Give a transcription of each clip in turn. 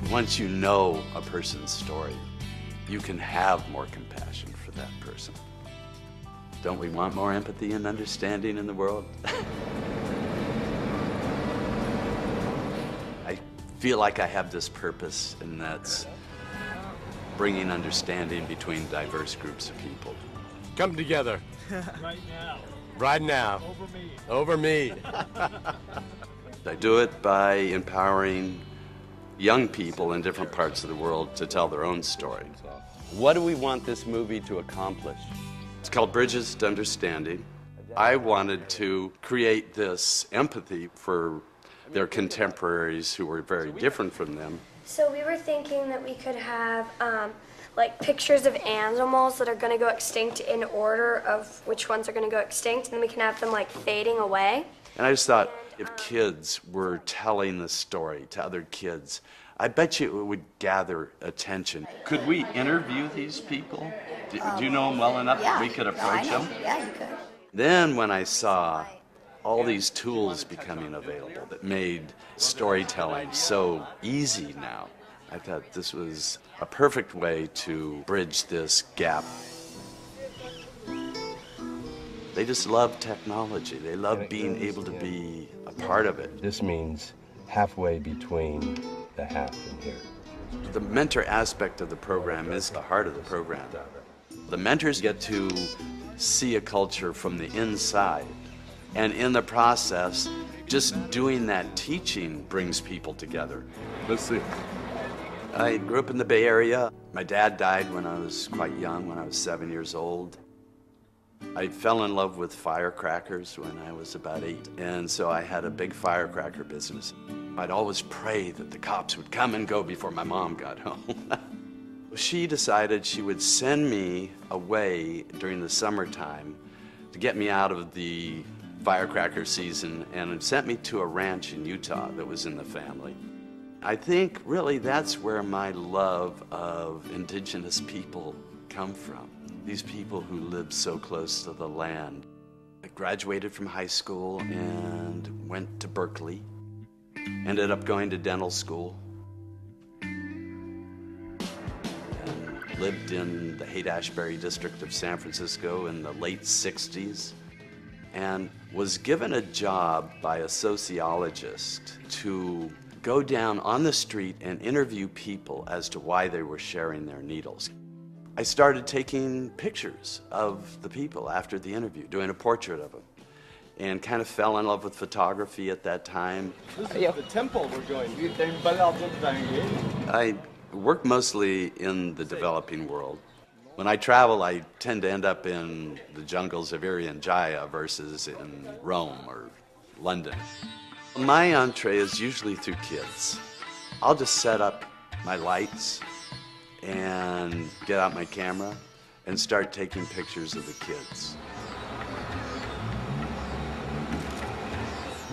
Once you know a person's story, you can have more compassion for that person. Don't we want more empathy and understanding in the world? I feel like I have this purpose, and that's bringing understanding between diverse groups of people. Come together. Right now. Right now. Over me. Over me. I do it by empowering young people in different parts of the world to tell their own story. What do we want this movie to accomplish? It's called Bridges to Understanding. I wanted to create this empathy for their contemporaries who were very different from them. So we were thinking that we could have like pictures of animals that are going to go extinct in order of which ones are going to go extinct, and then we can have them like fading away. And I just thought, if kids were telling the story to other kids, I bet you it would gather attention. Could we interview these people? Do you know them well enough that we could approach them? Yeah, you could. Then when I saw all these tools becoming available that made storytelling so easy now, I thought this was a perfect way to bridge this gap. They just love technology. They love being able to be a part of it. This means halfway between the half and here. The mentor aspect of the program is the heart of the program. The mentors get to see a culture from the inside, and in the process, just doing that teaching brings people together. Let's see. I grew up in the Bay Area. My dad died when I was quite young, when I was 7 years old. I fell in love with firecrackers when I was about 8, and so I had a big firecracker business. I'd always pray that the cops would come and go before my mom got home. She decided she would send me away during the summertime to get me out of the firecracker season, and sent me to a ranch in Utah that was in the family. I think really that's where my love of indigenous people come from. These people who live so close to the land. I graduated from high school and went to Berkeley. Ended up going to dental school. And lived in the Haight-Ashbury district of San Francisco in the late 60s. And was given a job by a sociologist to go down on the street and interview people as to why they were sharing their needles. I started taking pictures of the people after the interview, doing a portrait of them, and kind of fell in love with photography at that time. This is the temple we're going to. I work mostly in the developing world. When I travel, I tend to end up in the jungles of Irian Jaya versus in Rome or London. My entree is usually through kids. I'll just set up my lights and get out my camera and start taking pictures of the kids.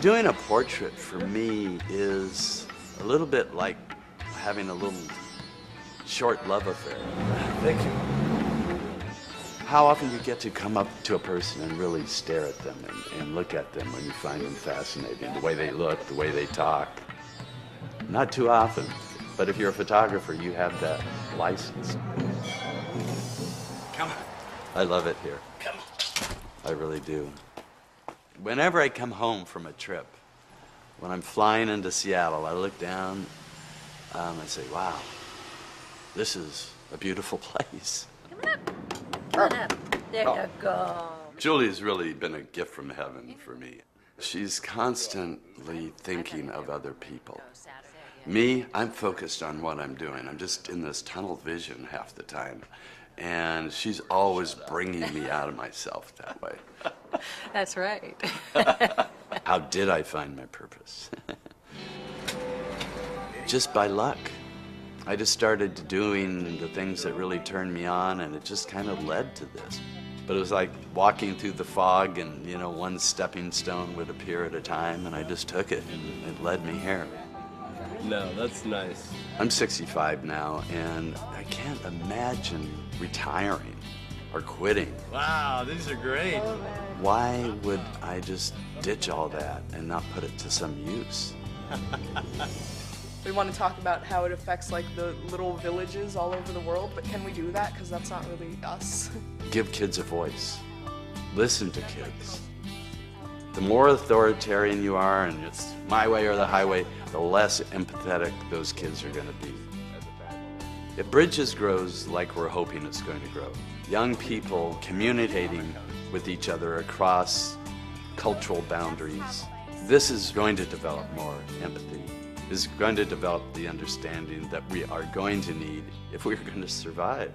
Doing a portrait for me is a little bit like having a little short love affair. Thank you. How often you get to come up to a person and really stare at them and look at them when you find them fascinating, the way they look, the way they talk. Not too often, but if you're a photographer, you have that license. Come on. I love it here. Come on. I really do. Whenever I come home from a trip, when I'm flying into Seattle, I look down and say, wow, this is a beautiful place. Come on up. Come on up. There you go. Julie's really been a gift from heaven for me. She's constantly thinking of other people. Me, I'm focused on what I'm doing. I'm just in this tunnel vision half the time. And she's always bringing me out of myself that way. That's right. How did I find my purpose? Just by luck. I just started doing the things that really turned me on, and it just kind of led to this. But it was like walking through the fog, and you know, one stepping stone would appear at a time, and I just took it, and it led me here. No, that's nice. I'm 65 now, and I can't imagine retiring or quitting. Wow, these are great. Why would I just ditch all that and not put it to some use? we want to talk about how it affects like the little villages all over the world, but can we do that? Because that's not really us. Give kids a voice. Listen to kids. The more authoritarian you are, and it's my way or the highway, the less empathetic those kids are going to be. If Bridges grows like we're hoping it's going to grow, young people communicating with each other across cultural boundaries, this is going to develop more empathy, is going to develop the understanding that we are going to need if we're going to survive.